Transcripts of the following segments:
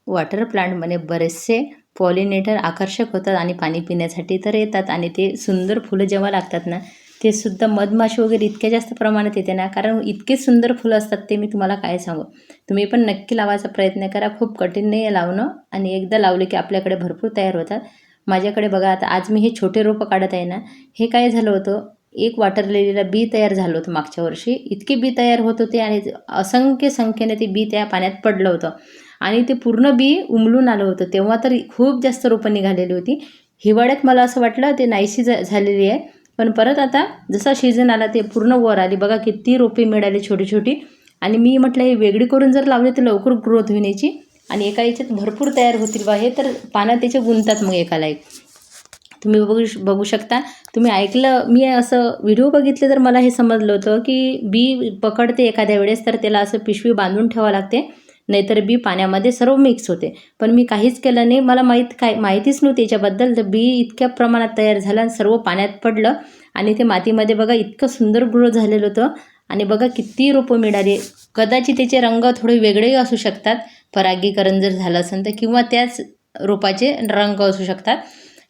Water प्लांटमध्ये बरेचसे pollinator आकर्षक होतात आणि पाणी पिण्यासाठी तर येतात आणि ते सुंदर फुलं जेव्हा लागतात ना, ते सुद्धा मधमाशी वगैरे इतक्या जास्त प्रमाणात येते ना, कारण इतके सुंदर फुलं असतात ते मी तुम्हाला काय सांगू. तुम्ही पण नक्की लावायचा प्रयत्न करा. खूप कठीण नाही आहे लावणं आणि एकदा लावले की आपल्याकडे भरपूर तयार होतात. माझ्याकडे बघा आता आज मी हे छोटे रोपं काढत आहे ना, हे काय झालं होतं, एक वॉटर लिलीला बी तयार झालं होतं मागच्या वर्षी. इतके बी तयार होत होते आणि असंख्य संख्येने ते बी त्या पाण्यात पडलं होतं आणि ते पूर्ण बी उमलून आलं होतं. तेव्हा तर खूप जास्त रोपं निघालेली होती. हिवाळ्यात मला असं वाटलं ते नाहीशी झालेली आहे, पण परत आता जसा सीझन आला ते पूर्ण वर आली. बघा किती रोपे मिळाली छोटी छोटी आणि मी म्हटलं हे वेगळी करून जर लावले तर लवकर ग्रोथ होईल याची आणि एका याच्यात भरपूर तयार होतील बा. हे तर पाण्यात त्याचे गुंतात मग एकाला एक. तुम्ही बघू शकता. तुम्ही ऐकलं, मी असं व्हिडिओ बघितले तर मला हे समजलं होतं की बी पकडते एखाद्या वेळेस तर त्याला असं पिशवी बांधून ठेवावं लागते, नाहीतर बी पाण्यामध्ये सर्व मिक्स होते. पण मी काहीच केलं नाही. मला माहितीच नव्हती याच्याबद्दल. तर बी इतक्या प्रमाणात तयार झालं आणि सर्व पाण्यात पडलं आणि ते मातीमध्ये बघा इतकं सुंदर ग्रो झालेलं होतं आणि बघा किती रोपं मिळाली. कदाचित त्याचे रंग थोडे वेगळेही असू शकतात, परागीकरण जर झालं असेल तर, किंवा त्याच रोपाचे रंग असू शकतात,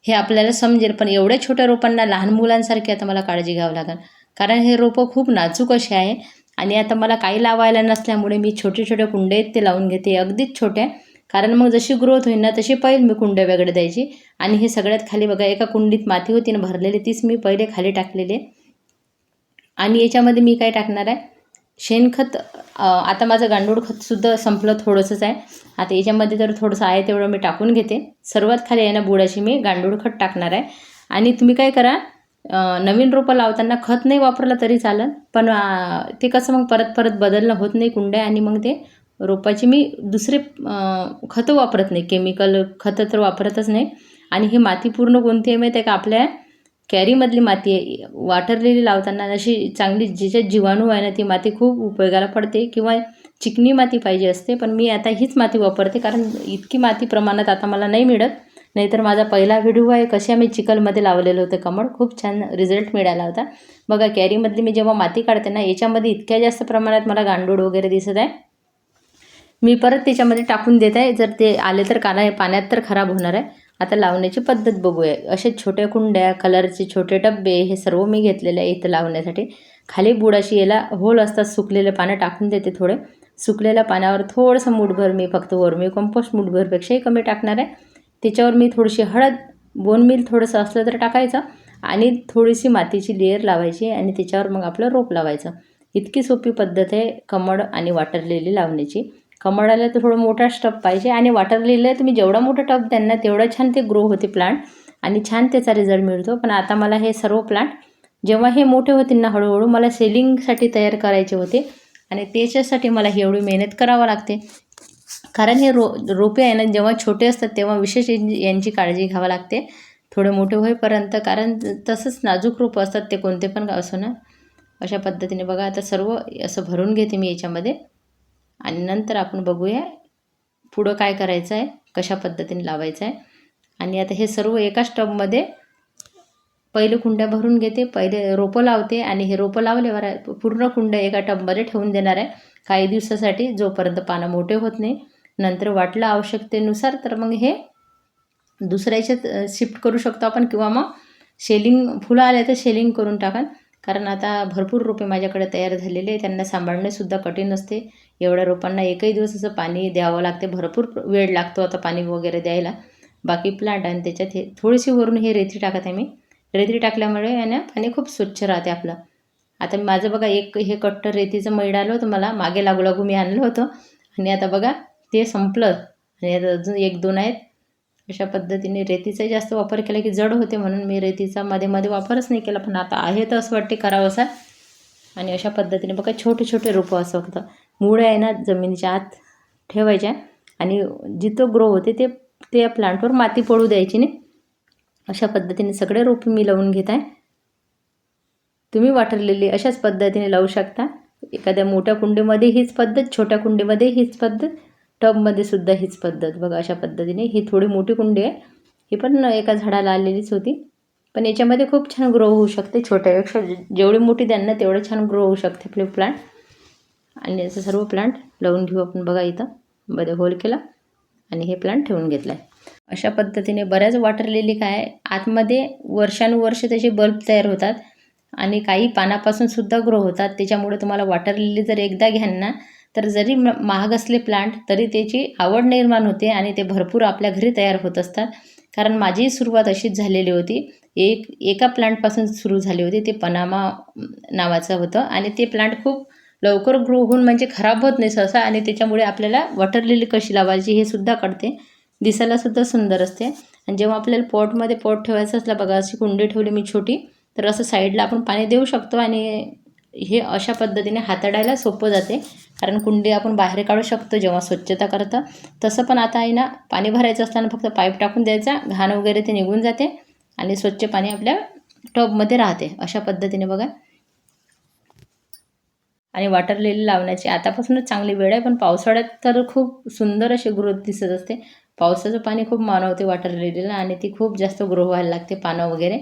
हे आपल्याला समजेल. पण एवढ्या छोट्या रोपांना लहान मुलांसारखी आता मला काळजी घ्यावी लागेल, कारण हे रोपं खूप नाजूक असे आहे. आणि आता मला काही लावायला नसल्यामुळे मी छोटे छोटे कुंडे आहेत ते लावून घेते, अगदीच छोट्या. कारण मग जशी ग्रोथ होईल ना तशी पहिले मी कुंड्या वेगळे द्यायची. आणि हे सगळ्यात खाली बघा एका कुंडीत माती होती ना भरलेली, तीच मी पहिले खाली टाकलेली आहे. आणि याच्यामध्ये मी काय टाकणार आहे, शेणखत. आता माझं गांडूळ खतसुद्धा संपलं, थोडंसंच आहे. आता याच्यामध्ये तर थोडंसं आहे तेवढं मी टाकून घेते. सर्वात खाली आहे ना बुडाची मी गांडूळ खत टाकणार आहे. आणि तुम्ही काय करा, नवीन रोपं लावताना खत नाही वापरलं तरी चालेल, पण ते कसं मग परत परत बदलणं होत नाही कुंड्या, आणि मग ते रोपाची मी दुसरे खतं वापरत नाही, केमिकल खतं तर वापरतच नाही. आणि ही माती पूर्ण कोणती आहे माहिती आहे का, आपल्या कॅरीमधली माती आहे. वॉटर लिली लावताना अशी चांगली ज्याच्यात जीवाणू आहे ना ती माती खूप उपयोगाला पडते, किंवा चिकनी माती पाहिजे असते. पण मी आता हीच माती वापरते, कारण इतकी माती प्रमाणात आता मला नाही मिळत. नाहीतर माझा पहिला व्हिडिओ आहे कशी आम्ही चिखलमध्ये लावलेलं होतं कमळ, खूप छान रिझल्ट मिळाला होता. बघा कॅरीमधली मी जेव्हा माती काढते ना, याच्यामध्ये इतक्या जास्त प्रमाणात मला गांडूळ वगैरे दिसत आहे. मी परत त्याच्यामध्ये टाकून देत आहे. जर ते आले तर पाण्यात तर खराब होणार आहे. आता लावण्याची पद्धत बघूया. असे छोट्या कुंड्या, कलरचे छोटे डब्बे, हे सर्व मी घेतलेले आहे इथं लावण्यासाठी. खाली बुडाशी याला होल असतात, सुकलेलं पानं टाकून देते थोडे. सुकलेल्या पाण्यावर थोडंसं मूठभर मी फक्त वर्मी कंपोस्ट मूठभरपेक्षाही कमी टाकणार आहे. त्याच्यावर मी थोडीशी हळद, बोन मील थोडंसं असलं तर टाकायचं आणि थोडीशी मातीची लेअर लावायची आणि त्याच्यावर मग आपलं रोप लावायचं. इतकी सोपी पद्धत आहे कमळ आणि वॉटर लिली लावण्याची. कमळाला तर थोडं मोठा टब पाहिजे आणि वॉटर लिलीला तुम्ही जेवढा मोठा टब द्याल ना तेवढं छान ते ग्रो होते प्लांट आणि छान त्याचा रिझल्ट मिळतो. पण आता मला हे सर्व प्लांट जेव्हा हे मोठे होतील ना हळूहळू, मला सेलिंगसाठी तयार करायचे होते आणि त्याच्यासाठी मला ही एवढी मेहनत करावं लागते. कारण हे रोपे आहे ना जेव्हा छोटे असतात तेव्हा विशेष यांची काळजी घ्यावी लागते थोडे मोठे होईपर्यंत, कारण तसंच नाजूक रोपं असतात ते कोणते पण असो ना. अशा पद्धतीने बघा आता सर्व असं भरून घेते मी याच्यामध्ये आणि नंतर आपण बघूया पुढं काय करायचं आहे, कशा पद्धतीने लावायचं आहे. आणि आता हे सर्व एकाच टबमध्ये पहिले कुंड्या भरून घेते, पहिले रोपं लावते आणि हे रोपं लावल्यावर पूर्ण कुंड्या एका टबमध्ये ठेवून देणार आहे काही दिवसासाठी, जोपर्यंत पानं मोठे होत नाही. नंतर वाटलं आवश्यकतेनुसार तर मग हे दुसऱ्या याच्यात शिफ्ट करू शकतो आपण, किंवा मग फुलं आले तर शेलिंग करून टाकाल. कारण आता भरपूर रोपे माझ्याकडे तयार झालेले, त्यांना सांभाळणेसुद्धा कठीण असते. एवढ्या रोपांना एकही दिवस असं पाणी द्यावं लागते, भरपूर वेळ लागतो आता पाणी वगैरे द्यायला. बाकी प्लांट आणि त्याच्यात हे थोडीशी वरून हे रेती टाकत आहे मी. रेती टाकल्यामुळे आहे ना पाणी खूप स्वच्छ राहते आपलं. आता माझं बघा एक हे कट्टर रेतीचं मैड आलं होतं मला, मागे लागू लागू मी आणलं होतं आणि आता बघा ते संपलं आणि आता अजून 1-2 आहेत. अशा पद्धतीने रेतीचा जास्त वापर केला की जड होते, म्हणून मी रेतीचा मध्ये मध्ये वापरच नाही केला. पण आता आहे तर असं वाटते करावंसा. आणि अशा पद्धतीने बघा छोटे छोटे रोपं असं फक्त मूळ आहे ना जमिनीच्या आत ठेवायच्या आणि जिथं ग्रो होते ते त्या प्लांटवर माती पडू द्यायची नाही. अशा पद्धतीने सगळे रोपे मी लावून घेत आहे. तुम्ही वॉटर लिली अशाच पद्धतीने लावू शकता. एखाद्या मोठ्या कुंडीमध्ये हीच पद्धत, छोट्या कुंडीमध्ये हीच पद्धत, टबमध्ये सुद्धा हीच पद्धत. बघा अशा पद्धतीने. ही थोडी मोठी कुंडी आहे, ही पण एका झाडाला आलेलीच होती, पण याच्यामध्ये खूप छान ग्रो होऊ शकते. छोट्यापेक्षा जेवढी मोठी द्याल ना तेवढं छान ग्रो होऊ शकते आपले प्लांट. आणि याचं सर्व प्लांट लावून घेऊ आपण. बघा इथं मध्ये होल केला आणि हे प्लांट ठेवून घेतला आहे. अशा पद्धतीने बऱ्याच वॉटर लिली काय आतमध्ये वर्षानुवर्ष त्याचे बल्ब तयार होतात आणि काही पानापासून सुद्धा ग्रो होतात. त्याच्यामुळे तुम्हाला वॉटर लिली जर एकदा घ्याल ना, तर जरी महाग असले प्लांट तरी त्याची आवड निर्माण होते आणि ते भरपूर आपल्या घरी तयार होत असतात. कारण माझीही सुरुवात अशीच झालेली होती. एका प्लांटपासून सुरू झाली होती. ते पनामा नावाचं होतं आणि ते प्लांट खूप लवकर ग्रो होऊन म्हणजे खराब होत नाही सहसा आणि त्याच्यामुळे आपल्याला वॉटर लिली कशी लावायची हे सुद्धा कळते. दिसायला सुद्धा सुंदर असते. आणि जेव्हा आपल्याला पॉटमध्ये पॉट ठेवायचं असलं बघा, अशी कुंडी ठेवली मी छोटी, तर असं साईडला आपण पाणी देऊ शकतो आणि हे अशा पद्धतीने हाताळायला सोपं जाते. कारण कुंडी आपण बाहेर काढू शकतो जेव्हा स्वच्छता करतं. तसं पण आता आहे ना, पाणी भरायचं असताना फक्त पाईप टाकून द्यायचा, घाण वगैरे ते निघून जाते आणि स्वच्छ पाणी आपल्या टबमध्ये राहते. अशा पद्धतीने बघा. आणि वॉटर लिली लावण्याची आतापासूनच चांगली वेळ आहे, पण पावसाळ्यात तर खूप सुंदर अशी ग्रोथ दिसत असते. पावसाचं पाणी खूप मानवते वॉटर लिलीला आणि ती खूप जास्त ग्रो व्हायला लागते पानं वगैरे.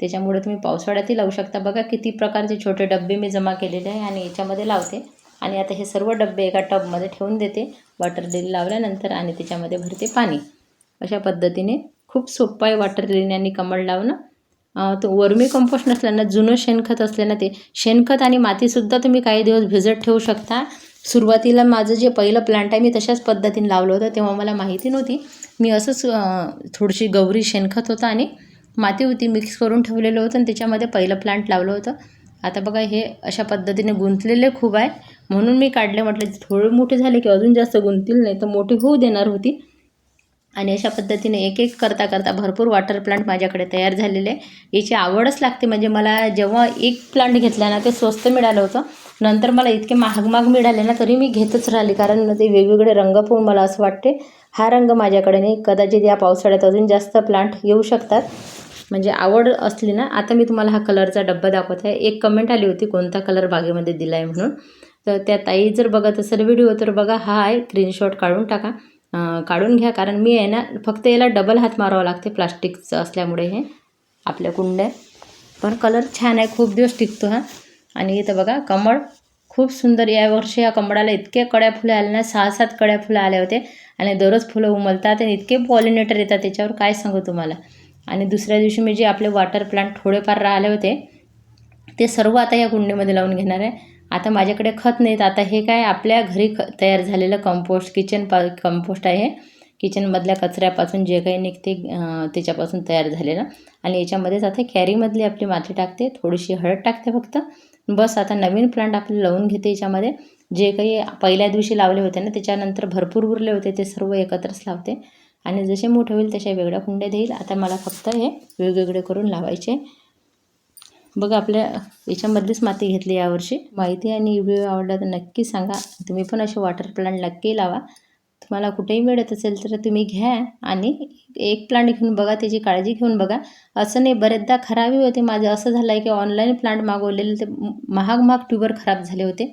त्याच्यामुळे तुम्ही पावसाळ्यातही लावू शकता. बघा किती प्रकारचे छोटे डब्बे मी जमा केलेले आहे आणि याच्यामध्ये लावते. आणि आता हे सर्व डब्बे एका टबमध्ये ठेवून देते वॉटर लिली लावल्यानंतर आणि त्याच्यामध्ये भरते पाणी. अशा पद्धतीने खूप सोपं आहे वॉटर लिली आणि कमळ लावणं. तो वर्मी कंपोस्ट नसल्यानं जुनं शेणखत असलं ना, ते शेणखत आणि मातीसुद्धा तुम्ही काही दिवस भिजत ठेवू शकता. सुरुवातीला माझं जे पहिलं प्लांट आहे मी तशाच पद्धतीने लावलं होतं. तेव्हा मला माहिती नव्हती. मी असंच थोडीशी गौरी शेणखत होतं आणि माती होती मिक्स करून ठेवलेलं होतं आणि त्याच्यामध्ये पहिलं प्लांट लावलं होतं. आता बघा हे अशा पद्धतीने गुंतलेले खूप आहे, म्हणून मी काढले. म्हटलं थोडे मोठे झाले की अजून जास्त गुंतील, नाही तर मोठी होऊ देणार होती. आणि अशा पद्धतीने एक एक करता भरपूर वॉटर प्लांट माझ्याकडे तयार झालेले आहे. याची आवडच लागते. म्हणजे मला जेव्हा एक प्लांट घेतला ना, ते स्वस्त मिळालं होतं. नंतर मला इतके महाग मिळाले ना, तरी मी घेतच राहिली. कारण ते वेगवेगळे रंग पाहून मला असं वाटते हा रंग माझ्याकडे नाही, कदाचित या पावसाळ्यात अजून जास्त प्लांट येऊ शकतात. म्हणजे आवड असली ना. आता मी तुम्हाला हा कलरचा डब्बा दाखवत आहे. एक कमेंट आली होती कोणता कलर बागेमध्ये दिला आहे म्हणून. तर त्या ताई जर बघत असेल व्हिडिओ तर बघा, हा आहे, स्क्रीनशॉट काढून टाका, काढून घ्या. कारण मी आहे ना, फक्त याला डबल हात मारावा लागते प्लास्टिकचं असल्यामुळे हे आपल्या कुंड्या. पण कलर छान आहे, खूप दिवस टिकतो हा. आणि इथं बघा कमळ खूप सुंदर. यावर्षी या कमळाला इतके कड्या फुलं आले ना, 6-7 कड्या फुलं आले होते आणि दररोज फुलं उमलतात आणि इतके पॉलिनेटर येतात त्याच्यावर काय सांगू तुम्हाला. आणि दुसऱ्या दिवशी मी जे आपले वॉटर प्लांट थोडेफार राहिले होते ते सर्व आता या कुंडीमध्ये लावून घेणार आहे. आता माझ्याकडे खत नाहीत. आता हे काय आपल्या घरी तयार झालेलं कंपोस्ट, कंपोस्ट आहे. किचनमधल्या कचऱ्यापासून जे काही निघते त्याच्यापासून तयार झालेलं. आणि याच्यामध्येच आता कॅरीमधली आपली माती टाकते, थोडीशी हळद टाकते फक्त. बस आता नवीन प्लांट आपले लावून घेते याच्यामध्ये. जे काही पहिल्या दिवशी लावले होते ना, त्याच्यानंतर भरपूर उरले होते ते सर्व एकत्रच लावते. आणि जसे मोठे होईल तशा वेगळ्या कुंड्या देईल. आता मला फक्त हे वेगवेगळे करून लावायचे. बघा आपल्या याच्यामधलीच माती घेतली यावर्षी. माहिती आणि व्हिडिओ आवडला तर नक्की सांगा. तुम्ही पण असे वॉटर प्लांट नक्की लावा. तुम्हाला कुठेही मिळत असेल तर तुम्ही घ्या आणि एक प्लांट घेऊन बघा, त्याची काळजी घेऊन बघा. असं नाही, बरेचदा खराबही होते. माझं असं झालं आहे की ऑनलाईन प्लांट मागवलेले ते महाग ट्यूबर खराब झाले होते.